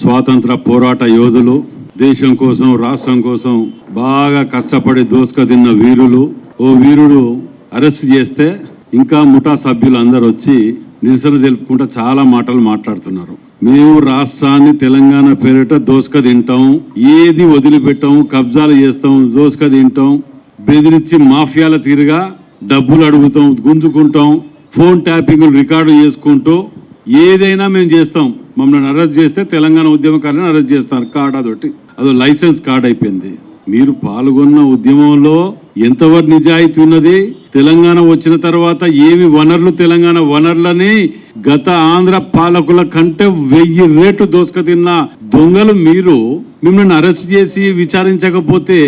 స్వాతంత్ర పోరాట యోధులు, దేశం కోసం రాష్ట్రం కోసం బాగా కష్టపడి దోసుక తిన్న వీరులు. ఓ వీరుడు అరెస్ట్ చేస్తే ఇంకా ముఠా సభ్యులు అందరు వచ్చి నిరసన తెలుపుకుంటూ చాలా మాటలు మాట్లాడుతున్నారు. మేము రాష్ట్రాన్ని తెలంగాణ పేరిట దోసుక తింటాం, ఏది వదిలిపెట్టాం, కబ్జాలు చేస్తాం, దోసుక తింటాం, బెదిరించి మాఫియాల తీరుగా డబ్బులు అడుగుతాం, గుంజుకుంటాం, ఫోన్ ట్యాపింగ్లు రికార్డు చేసుకుంటూ ఏదైనా మేము చేస్తాం. మమ్మల్ని అరెస్ట్ చేస్తే తెలంగాణ ఉద్యమకారులను అరెస్ట్ చేస్తారు. కార్డు అదో లైసెన్స్ కార్డు అయిపోయింది. మీరు పాల్గొన్న ఉద్యమంలో ఎంతవరకు నిజాయితీ ఉన్నది? తెలంగాణ వచ్చిన తర్వాత ఏమి వనరులు, తెలంగాణ వనరులని గత ఆంధ్ర పాలకుల కంటే 1000 రేటు దోసుక తిన్న దొంగలు మీరు. మిమ్మల్ని అరెస్ట్ చేసి విచారించకపోతే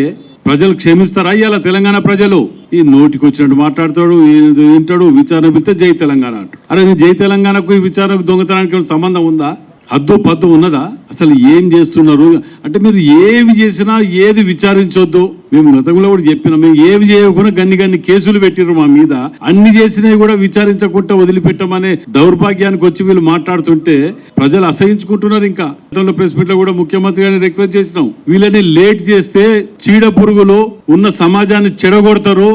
ప్రజలు క్షమిస్తారా? ఇవాళ తెలంగాణ ప్రజలు ఈ నోటికి వచ్చినట్టు మాట్లాడతాడు, వింటాడు, విచారణ పిలిస్తే జై తెలంగాణ అంటాడు. అరే జై తెలంగాణకు ఈ విచారణకు దొంగతనానికి సంబంధం ఉందా? హద్దు పద్దు ఉన్నదా? అసలు ఏం చేస్తున్నారు అంటే మీరు ఏవి చేసినా ఏది విచారించొద్దు. మేము గతంలో కూడా చెప్పినాం, మేము ఏవి చేయకుండా గన్ని కేసులు పెట్టిరు మా మీద. అన్ని చేసినవి కూడా విచారించకుండా వదిలిపెట్టమనే దౌర్భాగ్యానికి వచ్చి వీళ్ళు మాట్లాడుతుంటే ప్రజలు అసహించుకుంటున్నారు. ఇంకా గతంలో ప్రెస్ మీట్ లో కూడా ముఖ్యమంత్రి గారిని రిక్వెస్ట్ చేసినాం, వీళ్ళని లేట్ చేస్తే చీడ పురుగులు ఉన్న సమాజాన్ని చెడగొడతారు,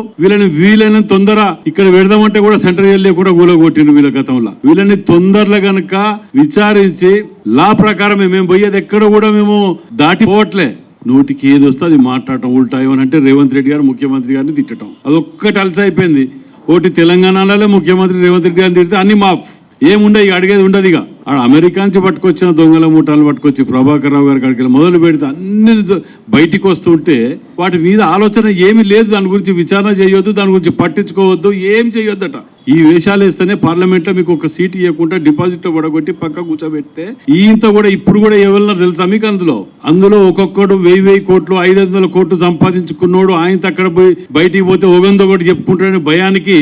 వీళ్ళని తొందర ఇక్కడ పెడదామంటే కూడా సెంటర్ జైలు లేకుండా కూలగొట్టిండ్రు వీళ్ళ గతంలో. వీళ్ళని తొందరలో గనక విచారించి లా ప్రకారం మేము పోయేది ఎక్కడ కూడా మేము దాటిపోవట్లే. నోటికి ఏది వస్తే అది మాట్లాడటం, ఉల్టా ఏమనంటే రేవంత్ రెడ్డి గారు ముఖ్యమంత్రి గారిని తిట్టడం, అదొక్కటి అలసి అయిపోయింది. ఒకటి తెలంగాణలో ముఖ్యమంత్రి రేవంత్ రెడ్డి గారిని తిడితే అన్ని మాఫ్, ఏముండే ఇక అడిగేది ఉండదు. ఇక అమెరికా నుంచి పట్టుకొచ్చిన దొంగల మూటాలు పట్టుకొచ్చి ప్రభాకర్ రావు గారి కాడికి మొదలు పెడితే అన్ని బయటికి వస్తుంటే వాటి మీద ఆలోచన ఏమీ లేదు. దాని గురించి విచారణ చేయొద్దు, దాని గురించి పట్టించుకోవద్దు, ఏం చేయొద్దట. ఈ వేషాలు వేస్తేనే పార్లమెంట్ లో మీకు ఒక సీట్ ఇవ్వకుండా డిపాజిట్ పడగొట్టి పక్క కూర్చోబెడితే ఈయంత కూడా ఇప్పుడు కూడా ఎవరన్నా తెలుసా మీకు? అందులో ఒక్కొక్కడు 1000 కోట్లు 500 కోట్లు సంపాదించుకున్నాడు. ఆయన అక్కడ పోయి బయటికి పోతే ఒగందో ఒకటి చెప్పుకుంటాడని భయానికి,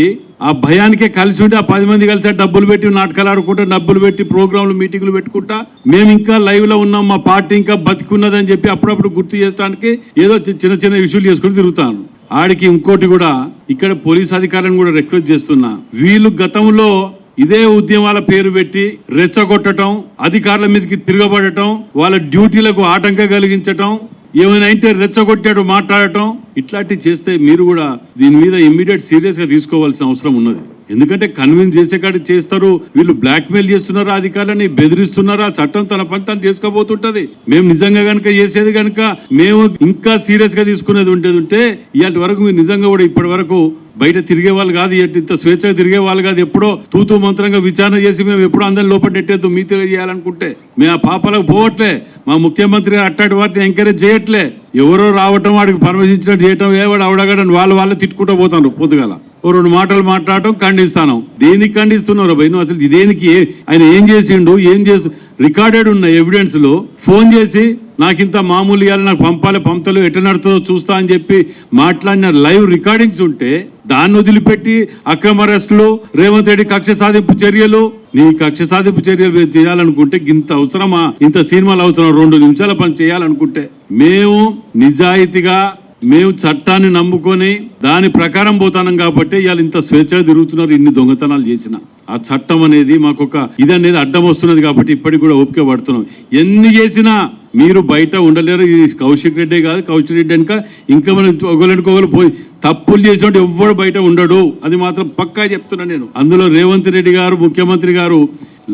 ఆ భయానికే కలిసి ఉంటే ఆ 10 మంది కలిసి డబ్బులు పెట్టి నాటకాలు ఆడుకుంటా, డబ్బులు పెట్టి ప్రోగ్రాంలు మీటింగ్లు పెట్టుకుంటా మేము ఇంకా లైవ్ లో ఉన్నాం, మా పార్టీ ఇంకా బతికున్నదని చెప్పి అప్పుడప్పుడు గుర్తు చేయడానికి ఏదో చిన్న చిన్న ఇష్యూలు చేసుకుని తిరుగుతాను. ఆడికి ఇంకోటి కూడా ఇక్కడ పోలీస్ అధికారులను కూడా రిక్వెస్ట్ చేస్తున్నా, వీళ్ళు గతంలో ఇదే ఉద్యమాల పేరు పెట్టి రెచ్చగొట్టడం, అధికారుల మీదకి తిరగబడటం, వాళ్ళ డ్యూటీలకు ఆటంకం కలిగించటం, ఏమైనా అయితే రెచ్చగొట్టాడు మాట్లాడటం, ఇట్లాంటివి చేస్తే మీరు కూడా దీని మీద ఇమ్మీడియట్ సీరియస్ గా తీసుకోవాల్సిన అవసరం ఉన్నది. ఎందుకంటే కన్విన్స్ చేసే కాడి చేస్తారు, వీళ్ళు బ్లాక్మెయిల్ చేస్తున్నారా, అధికారులని బెదిరిస్తున్నారా, చట్టం తన పని తను చేసుకోబోతుంటది. మేము నిజంగా కనుక చేసేది కనుక మేము ఇంకా సీరియస్ గా తీసుకునేది ఉంటే ఇలాంటి వరకు మీరు నిజంగా కూడా ఇప్పటి వరకు బయట తిరిగే వాళ్ళు కాదు, ఇంత స్వేచ్ఛగా తిరిగే వాళ్ళు కాదు. ఎప్పుడో తూతూ మంత్రంగా విచారణ చేసి మేము ఎప్పుడో అందరిని లోపల నెట్టేద్దు మీ తెలియజేయాలనుకుంటే మేము ఆ పాపాలకు పోవట్లే. మా ముఖ్యమంత్రి అట్టాటి వాటిని ఎంకరేజ్ చేయట్లే. ఎవరో రావటం, వాడికి పర్మిషన్ ఇచ్చినట్టు చేయటం, వాడు అవడగడని వాళ్ళే తిట్టుకుంటూ పోతాను. పొద్దుగాల ఓ 2 మాటలు మాట్లాడటం ఖండిస్తాను. దేనికి ఖండిస్తున్నారు భయ్? నువ్వు అసలు దేనికి, ఆయన ఏం చేసిండు, ఏం చేసి రికార్డెడ్ ఉన్న ఎవిడెన్స్ లో ఫోన్ చేసి నాకింత మామూలు ఇవ్వాలి, నాకు పంపలు ఎట్లా నడుతుందో చూస్తా అని చెప్పి మాట్లాడిన లైవ్ రికార్డింగ్స్ ఉంటే దాన్ని వదిలిపెట్టి అక్రమ అరెస్టులు, రేవంత్ రెడ్డి కక్ష సాధింపు చర్యలు. నీ కక్ష సాధింపు చర్యలు చేయాలనుకుంటే ఇంత అవసరమా? ఇంత సినిమాలు అవసరం? 2 నిమిషాల పని చేయాలనుకుంటే మేము నిజాయితీగా మేము చట్టాన్ని నమ్ముకొని దాని ప్రకారం పోతానం కాబట్టి ఇవాళ ఇంత స్వేచ్ఛగా తిరుగుతున్నారు. ఇన్ని దొంగతనాలు చేసిన ఆ చట్టం అనేది మాకొక ఇదనేది అడ్డం వస్తున్నది కాబట్టి ఇప్పటికి కూడా ఓపిక పడుతున్నాం. ఎన్ని చేసినా మీరు బయట ఉండలేరు. ఇది కౌశిక్ రెడ్డి కాదు, కౌశిక్ రెడ్డి వెనుక ఇంకా మనం ఒకరికొకరు పోయి తప్పులు చేసినట్టు ఎవ్వడు బయట ఉండడు, అది మాత్రం పక్కా చెప్తున్నా నేను. అందులో రేవంత్ రెడ్డి గారు ముఖ్యమంత్రి గారు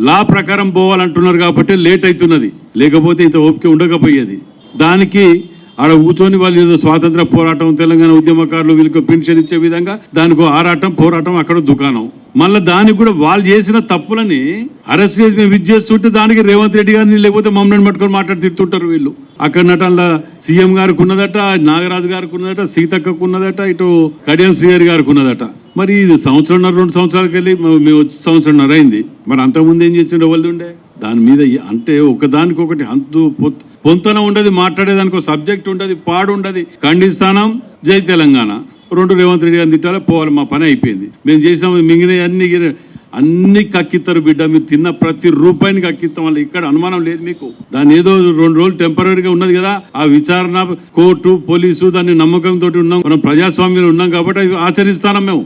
లా ప్రకారం పోవాలంటున్నారు కాబట్టి లేట్ అవుతున్నది, లేకపోతే ఇంత ఓపిక ఉండకపోయేది. దానికి ఆడ కూర్చొని వాళ్ళు ఏదో స్వాతంత్ర పోరాటం, తెలంగాణ ఉద్యమకారులు వీళ్ళకి పెన్షన్ ఇచ్చే విధంగా దానికి ఆరాటం పోరాటం, అక్కడ దుకాణం. మళ్ళీ దానికి కూడా వాళ్ళు చేసిన తప్పులని అరెస్ట్ చేసి మేము ఇది చేస్తుంటే దానికి రేవంత్ రెడ్డి గారిని లేకపోతే మమ్మల్ని పట్టుకొని మాట్లాడి తిడుతుంటారు వీళ్ళు. అక్కడ నటనలో సీఎం గారికి ఉన్నదట, నాగరాజు గారికి ఉన్నదట, సీతక్కకు ఉన్నదట, ఇటు కడియం శ్రీహరి గారికి ఉన్నదట. మరి ఇది 2 సంవత్సరాలకు వెళ్ళి మేము వచ్చి 1.5 సంవత్సరం అయింది. మరి అంతకుముందు ఏం చేసిండే వాళ్ళు ఉండే దాని మీద అంటే ఒకదానికొకటి అంతు పొంతన ఉండదు, మాట్లాడేదానికి సబ్జెక్ట్ ఉండదు, పాడు ఉండదు. ఖండిస్తానం, జై తెలంగాణ. 2 రేవంత్ రెడ్డి గారిని తిట్టాలి, పోవాలి, మా పని అయిపోయింది. మేము చేసినాం, మిగిలిన అన్ని కక్కిస్తారు బిడ్డ. మీరు తిన్న ప్రతి రూపాయిని కక్కిస్తాం, వాళ్ళు ఇక్కడ అనుమానం లేదు మీకు. దాన్ని ఏదో 2 రోజులు టెంపరీగా ఉన్నది కదా, ఆ విచారణ కోర్టు పోలీసు దాన్ని నమ్మకంతో ఉన్నాం, మనం ప్రజాస్వామ్యంలో ఉన్నాం కాబట్టి ఆచరిస్తాం మేము.